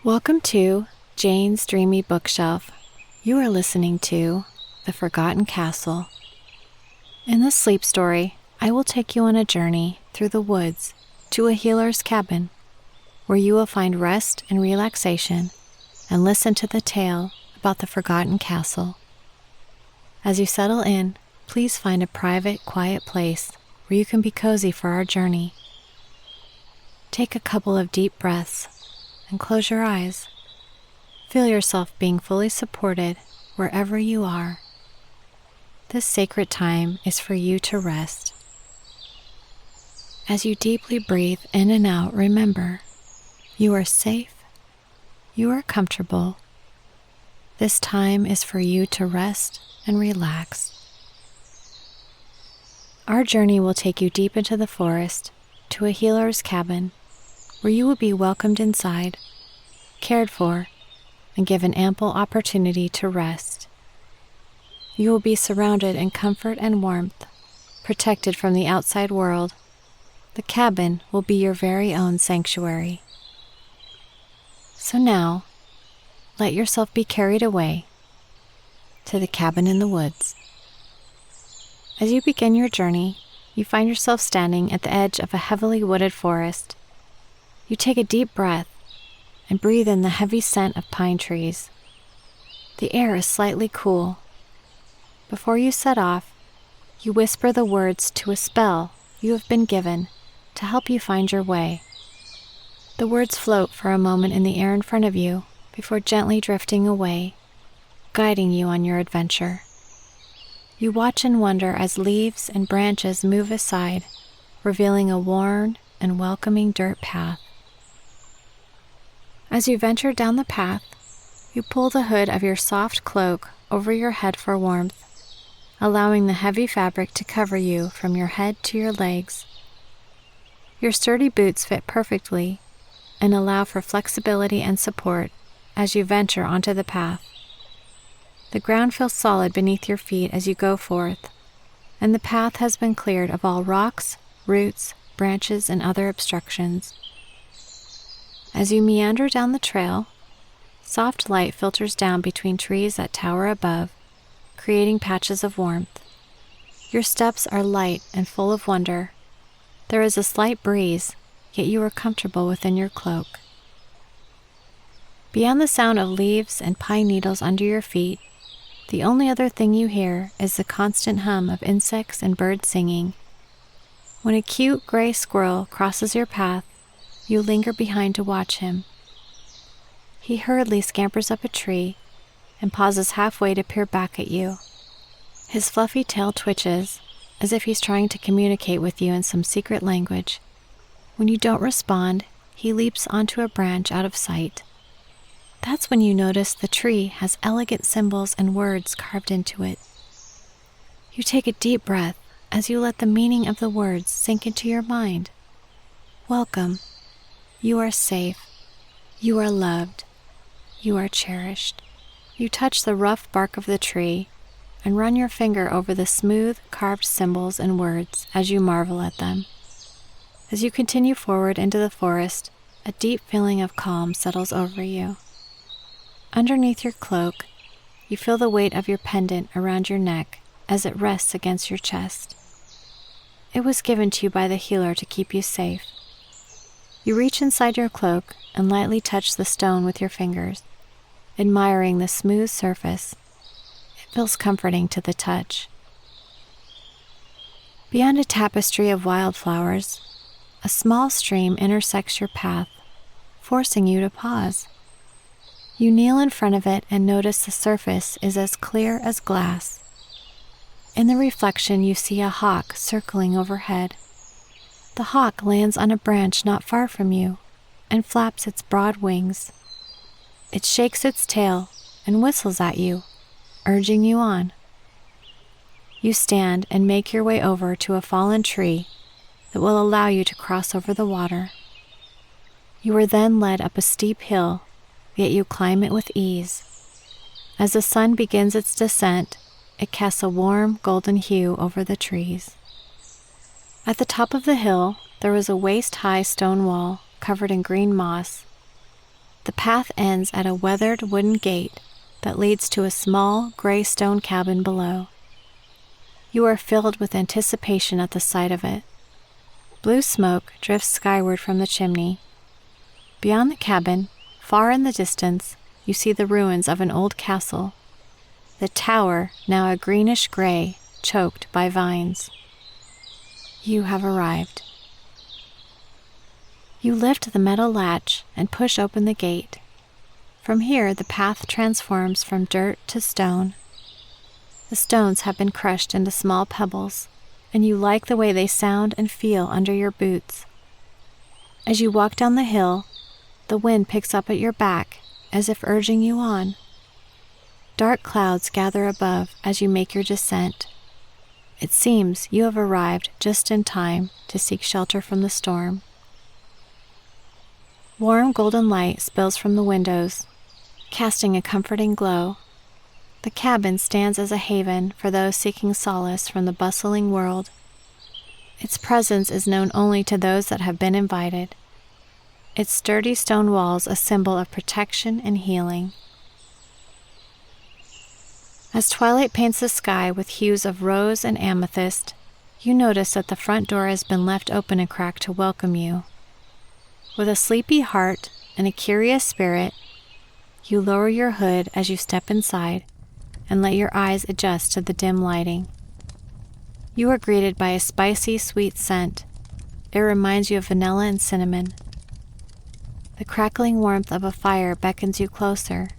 Welcome to Jane's Dreamy Bookshelf. You are listening to The Forgotten Castle. In this sleep story, I will take you on a journey through the woods to a healer's cabin, where you will find rest and relaxation and listen to the tale about the forgotten castle. As you settle in, please find a private, quiet place where you can be cozy for our journey. Take a couple of deep breaths and close your eyes. Feel yourself being fully supported wherever you are. This sacred time is for you to rest. As you deeply breathe in and out, remember, you are safe, you are comfortable. This time is for you to rest and relax. Our journey will take you deep into the forest to a healer's cabin, where you will be welcomed inside, cared for, and given ample opportunity to rest. You will be surrounded in comfort and warmth, protected from the outside world. The cabin will be your very own sanctuary. So now, let yourself be carried away to the cabin in the woods. As you begin your journey, you find yourself standing at the edge of a heavily wooded forest. You take a deep breath and breathe in the heavy scent of pine trees. The air is slightly cool. Before you set off, you whisper the words to a spell you have been given to help you find your way. The words float for a moment in the air in front of you before gently drifting away, guiding you on your adventure. You watch and wonder as leaves and branches move aside, revealing a worn and welcoming dirt path. As you venture down the path, you pull the hood of your soft cloak over your head for warmth, allowing the heavy fabric to cover you from your head to your legs. Your sturdy boots fit perfectly and allow for flexibility and support as you venture onto the path. The ground feels solid beneath your feet as you go forth, and the path has been cleared of all rocks, roots, branches, and other obstructions. As you meander down the trail, soft light filters down between trees that tower above, creating patches of warmth. Your steps are light and full of wonder. There is a slight breeze, yet you are comfortable within your cloak. Beyond the sound of leaves and pine needles under your feet, the only other thing you hear is the constant hum of insects and birds singing. When a cute gray squirrel crosses your path, you linger behind to watch him. He hurriedly scampers up a tree and pauses halfway to peer back at you. His fluffy tail twitches, as if he's trying to communicate with you in some secret language. When you don't respond, he leaps onto a branch out of sight. That's when you notice the tree has elegant symbols and words carved into it. You take a deep breath as you let the meaning of the words sink into your mind. Welcome. You are safe. You are loved. You are cherished. You touch the rough bark of the tree and run your finger over the smooth, carved symbols and words as you marvel at them. As you continue forward into the forest, a deep feeling of calm settles over you. Underneath your cloak, you feel the weight of your pendant around your neck as it rests against your chest. It was given to you by the healer to keep you safe. You reach inside your cloak and lightly touch the stone with your fingers, admiring the smooth surface. It feels comforting to the touch. Beyond a tapestry of wildflowers, a small stream intersects your path, forcing you to pause. You kneel in front of it and notice the surface is as clear as glass. In the reflection, you see a hawk circling overhead. The hawk lands on a branch not far from you and flaps its broad wings. It shakes its tail and whistles at you, urging you on. You stand and make your way over to a fallen tree that will allow you to cross over the water. You are then led up a steep hill, yet you climb it with ease. As the sun begins its descent, it casts a warm golden hue over the trees. At the top of the hill, there was a waist-high stone wall covered in green moss. The path ends at a weathered wooden gate that leads to a small gray stone cabin below. You are filled with anticipation at the sight of it. Blue smoke drifts skyward from the chimney. Beyond the cabin, far in the distance, you see the ruins of an old castle. The tower, now a greenish gray, choked by vines. You have arrived. You lift the metal latch and push open the gate. From here, the path transforms from dirt to stone. The stones have been crushed into small pebbles, and you like the way they sound and feel under your boots. As you walk down the hill, the wind picks up at your back as if urging you on. Dark clouds gather above as you make your descent. It seems you have arrived just in time to seek shelter from the storm. Warm golden light spills from the windows, casting a comforting glow. The cabin stands as a haven for those seeking solace from the bustling world. Its presence is known only to those that have been invited. Its sturdy stone walls a symbol of protection and healing. As twilight paints the sky with hues of rose and amethyst, you notice that the front door has been left open a crack to welcome you. With a sleepy heart and a curious spirit, you lower your hood as you step inside and let your eyes adjust to the dim lighting. You are greeted by a spicy, sweet scent. It reminds you of vanilla and cinnamon. The crackling warmth of a fire beckons you closer.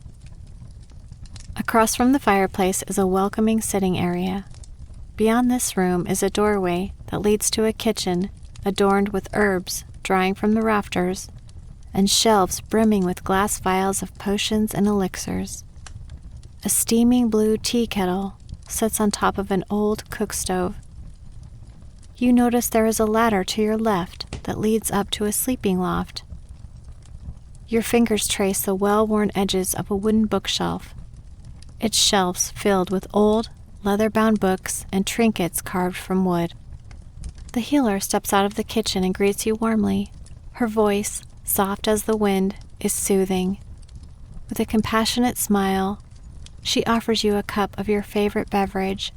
Across from the fireplace is a welcoming sitting area. Beyond this room is a doorway that leads to a kitchen adorned with herbs drying from the rafters and shelves brimming with glass vials of potions and elixirs. A steaming blue tea kettle sits on top of an old cook stove. You notice there is a ladder to your left that leads up to a sleeping loft. Your fingers trace the well-worn edges of a wooden bookshelf, its shelves filled with old, leather-bound books and trinkets carved from wood. The healer steps out of the kitchen and greets you warmly. Her voice, soft as the wind, is soothing. With a compassionate smile, she offers you a cup of your favorite beverage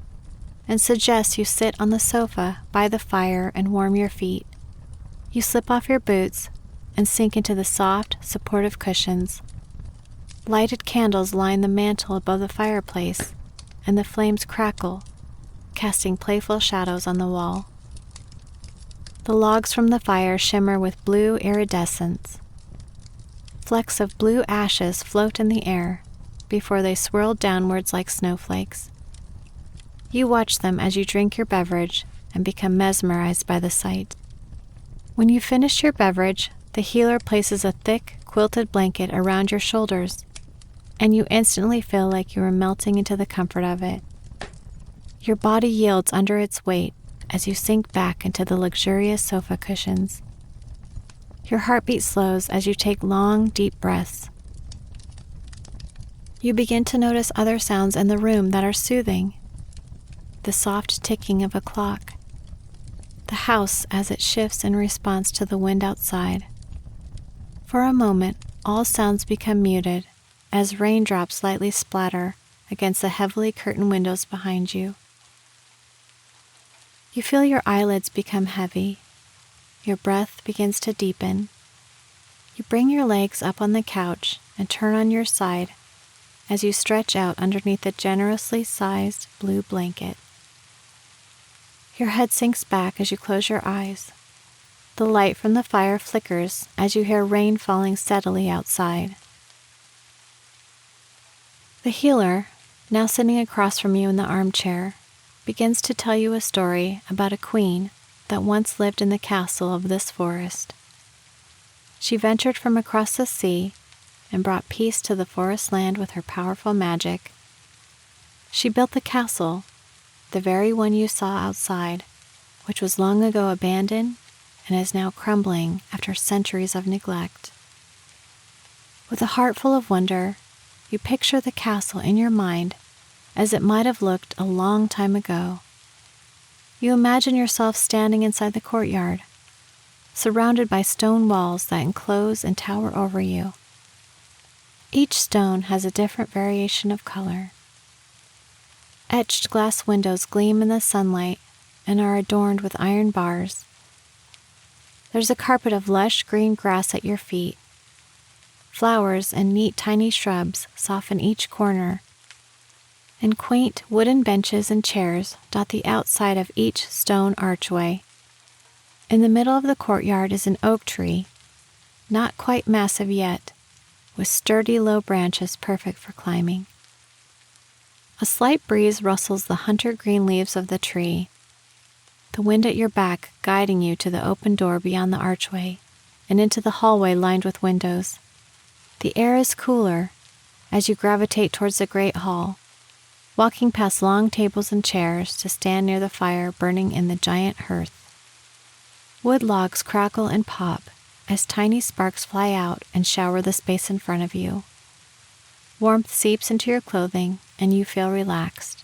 and suggests you sit on the sofa by the fire and warm your feet. You slip off your boots and sink into the soft, supportive cushions. Lighted candles line the mantel above the fireplace, and the flames crackle, casting playful shadows on the wall. The logs from the fire shimmer with blue iridescence. Flecks of blue ashes float in the air before they swirl downwards like snowflakes. You watch them as you drink your beverage and become mesmerized by the sight. When you finish your beverage, the healer places a thick, quilted blanket around your shoulders, and you instantly feel like you are melting into the comfort of it. Your body yields under its weight as you sink back into the luxurious sofa cushions. Your heartbeat slows as you take long, deep breaths. You begin to notice other sounds in the room that are soothing. The soft ticking of a clock. The house as it shifts in response to the wind outside. For a moment, all sounds become muted as raindrops lightly splatter against the heavily curtained windows behind you. You feel your eyelids become heavy. Your breath begins to deepen. You bring your legs up on the couch and turn on your side as you stretch out underneath the generously sized blue blanket. Your head sinks back as you close your eyes. The light from the fire flickers as you hear rain falling steadily outside. The healer, now sitting across from you in the armchair, begins to tell you a story about a queen that once lived in the castle of this forest. She ventured from across the sea and brought peace to the forest land with her powerful magic. She built the castle, the very one you saw outside, which was long ago abandoned and is now crumbling after centuries of neglect. With a heart full of wonder, you picture the castle in your mind as it might have looked a long time ago. You imagine yourself standing inside the courtyard, surrounded by stone walls that enclose and tower over you. Each stone has a different variation of color. Etched glass windows gleam in the sunlight and are adorned with iron bars. There's a carpet of lush green grass at your feet. Flowers and neat tiny shrubs soften each corner, and quaint wooden benches and chairs dot the outside of each stone archway. In the middle of the courtyard is an oak tree, not quite massive yet, with sturdy low branches perfect for climbing. A slight breeze rustles the hunter-green leaves of the tree, the wind at your back guiding you to the open door beyond the archway and into the hallway lined with windows. The air is cooler as you gravitate towards the great hall, walking past long tables and chairs to stand near the fire burning in the giant hearth. Wood logs crackle and pop as tiny sparks fly out and shower the space in front of you. Warmth seeps into your clothing and you feel relaxed.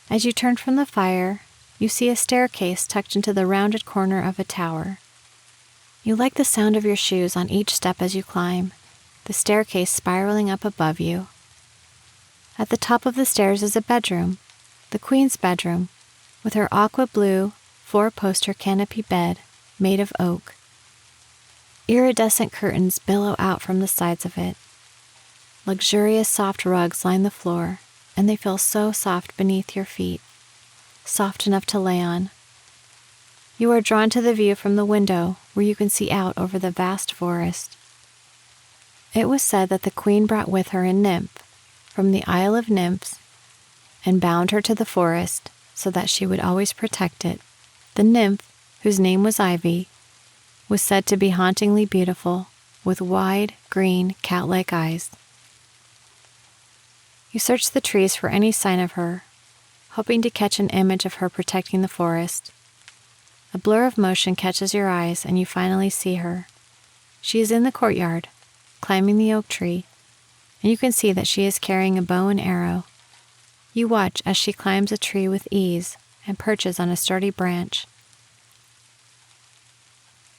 As you turn from the fire, you see a staircase tucked into the rounded corner of a tower. You like the sound of your shoes on each step as you climb, the staircase spiraling up above you. At the top of the stairs is a bedroom, the Queen's bedroom, with her aqua blue, 4-poster canopy bed made of oak. Iridescent curtains billow out from the sides of it. Luxurious soft rugs line the floor, and they feel so soft beneath your feet, soft enough to lay on. You are drawn to the view from the window where you can see out over the vast forest. It was said that the Queen brought with her a nymph from the Isle of Nymphs and bound her to the forest so that she would always protect it. The nymph, whose name was Ivy, was said to be hauntingly beautiful, with wide, green, cat-like eyes. You search the trees for any sign of her, hoping to catch an image of her protecting the forest. A blur of motion catches your eyes and you finally see her. She is in the courtyard, climbing the oak tree, and you can see that she is carrying a bow and arrow. You watch as she climbs a tree with ease and perches on a sturdy branch.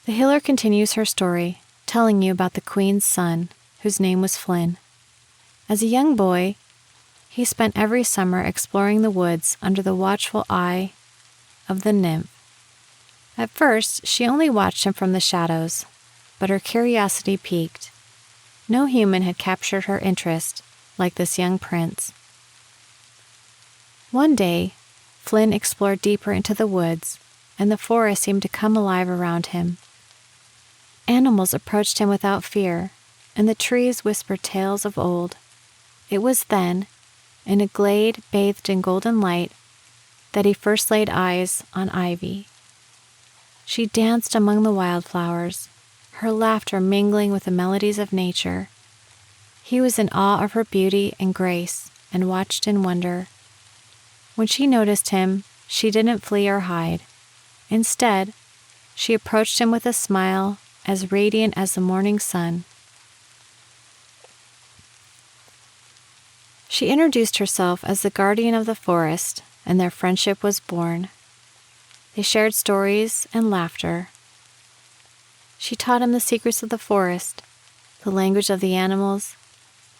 The healer continues her story, telling you about the Queen's son, whose name was Flynn. As a young boy, he spent every summer exploring the woods under the watchful eye of the nymph. At first, she only watched him from the shadows, but her curiosity piqued. No human had captured her interest like this young prince. One day, Flynn explored deeper into the woods, and the forest seemed to come alive around him. Animals approached him without fear, and the trees whispered tales of old. It was then, in a glade bathed in golden light, that he first laid eyes on Ivy. She danced among the wildflowers, her laughter mingling with the melodies of nature. He was in awe of her beauty and grace and watched in wonder. When she noticed him, she didn't flee or hide. Instead, she approached him with a smile as radiant as the morning sun. She introduced herself as the guardian of the forest, and their friendship was born. They shared stories and laughter. She taught him the secrets of the forest, the language of the animals,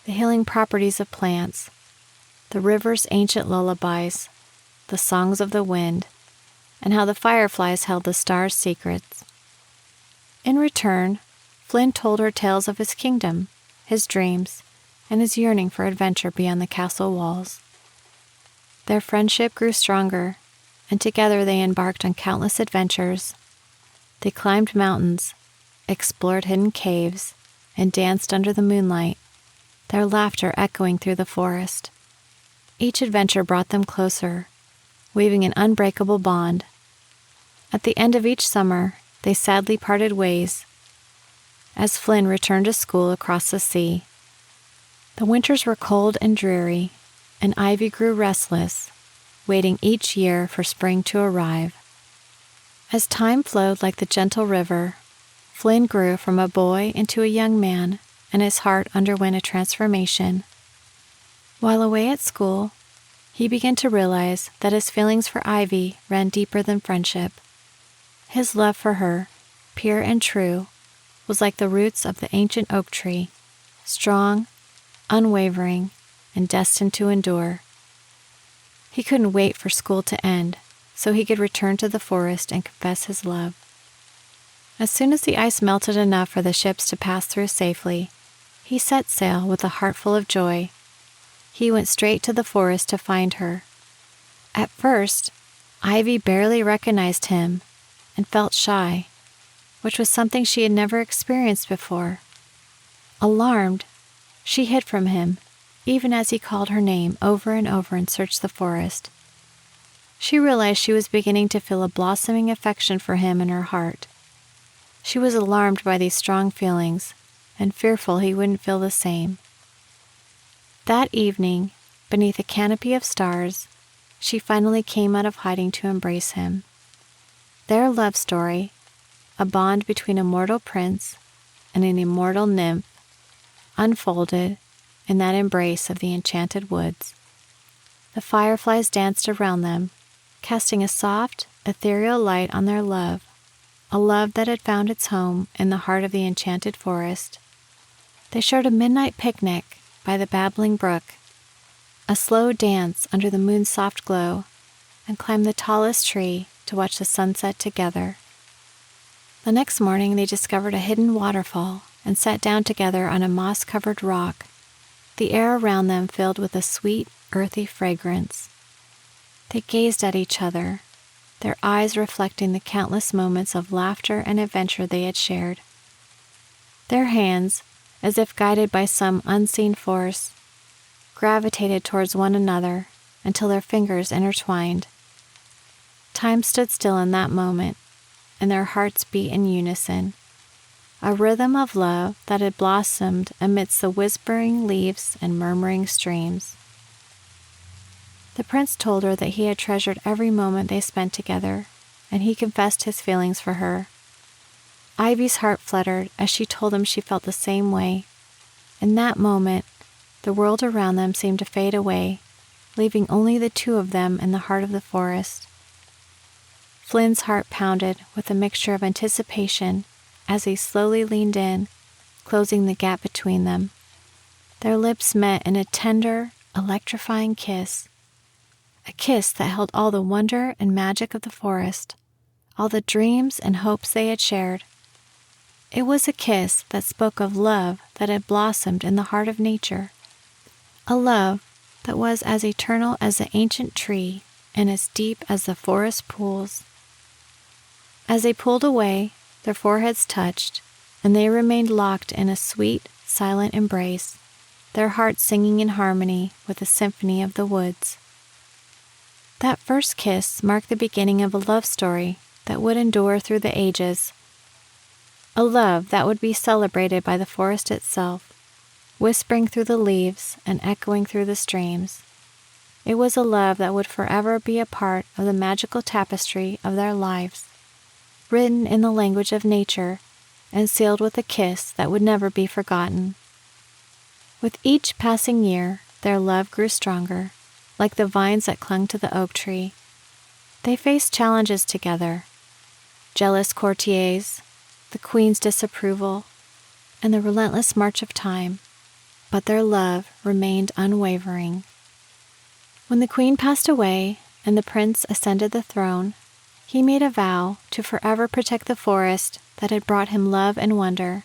the healing properties of plants, the river's ancient lullabies, the songs of the wind, and how the fireflies held the stars' secrets. In return, Flynn told her tales of his kingdom, his dreams, and his yearning for adventure beyond the castle walls. Their friendship grew stronger, and together they embarked on countless adventures. They climbed mountains, explored hidden caves, and danced under the moonlight, their laughter echoing through the forest. Each adventure brought them closer, weaving an unbreakable bond. At the end of each summer, they sadly parted ways as Flynn returned to school across the sea. The winters were cold and dreary, and Ivy grew restless, waiting each year for spring to arrive. As time flowed like the gentle river, Flynn grew from a boy into a young man, and his heart underwent a transformation. While away at school, he began to realize that his feelings for Ivy ran deeper than friendship. His love for her, pure and true, was like the roots of the ancient oak tree, strong unwavering, and destined to endure. He couldn't wait for school to end, so he could return to the forest and confess his love. As soon as the ice melted enough for the ships to pass through safely, he set sail with a heart full of joy. He went straight to the forest to find her. At first, Ivy barely recognized him and felt shy, which was something she had never experienced before. Alarmed, she hid from him, even as he called her name over and over and searched the forest. She realized she was beginning to feel a blossoming affection for him in her heart. She was alarmed by these strong feelings and fearful he wouldn't feel the same. That evening, beneath a canopy of stars, she finally came out of hiding to embrace him. Their love story, a bond between a mortal prince and an immortal nymph, unfolded in that embrace of the enchanted woods. The fireflies danced around them, casting a soft, ethereal light on their love, a love that had found its home in the heart of the enchanted forest. They shared a midnight picnic by the babbling brook, a slow dance under the moon's soft glow, and climbed the tallest tree to watch the sunset together. The next morning they discovered a hidden waterfall and sat down together on a moss-covered rock, the air around them filled with a sweet, earthy fragrance. They gazed at each other, their eyes reflecting the countless moments of laughter and adventure they had shared. Their hands, as if guided by some unseen force, gravitated towards one another until their fingers intertwined. Time stood still in that moment, and their hearts beat in unison, a rhythm of love that had blossomed amidst the whispering leaves and murmuring streams. The prince told her that he had treasured every moment they spent together, and he confessed his feelings for her. Ivy's heart fluttered as she told him she felt the same way. In that moment, the world around them seemed to fade away, leaving only the two of them in the heart of the forest. Flynn's heart pounded with a mixture of anticipation as he slowly leaned in, closing the gap between them. Their lips met in a tender, electrifying kiss, a kiss that held all the wonder and magic of the forest, all the dreams and hopes they had shared. It was a kiss that spoke of love that had blossomed in the heart of nature, a love that was as eternal as the ancient tree and as deep as the forest pools. As they pulled away, their foreheads touched, and they remained locked in a sweet, silent embrace, their hearts singing in harmony with the symphony of the woods. That first kiss marked the beginning of a love story that would endure through the ages, a love that would be celebrated by the forest itself, whispering through the leaves and echoing through the streams. It was a love that would forever be a part of the magical tapestry of their lives, written in the language of nature and sealed with a kiss that would never be forgotten. With each passing year, their love grew stronger, like the vines that clung to the oak tree. They faced challenges together, jealous courtiers, the queen's disapproval, and the relentless march of time, but their love remained unwavering. When the queen passed away and the prince ascended the throne, he made a vow to forever protect the forest that had brought him love and wonder,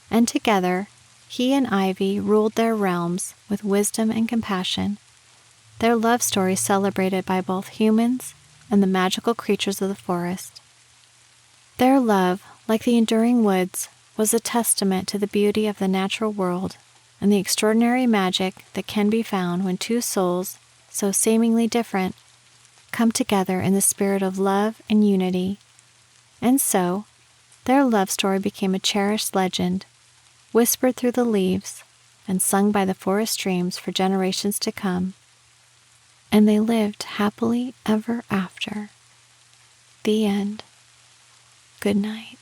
and together, he and Ivy ruled their realms with wisdom and compassion, their love story celebrated by both humans and the magical creatures of the forest. Their love, like the enduring woods, was a testament to the beauty of the natural world and the extraordinary magic that can be found when two souls, so seemingly different, come together in the spirit of love and unity. And so, their love story became a cherished legend, whispered through the leaves and sung by the forest streams for generations to come. And they lived happily ever after. The end. Good night.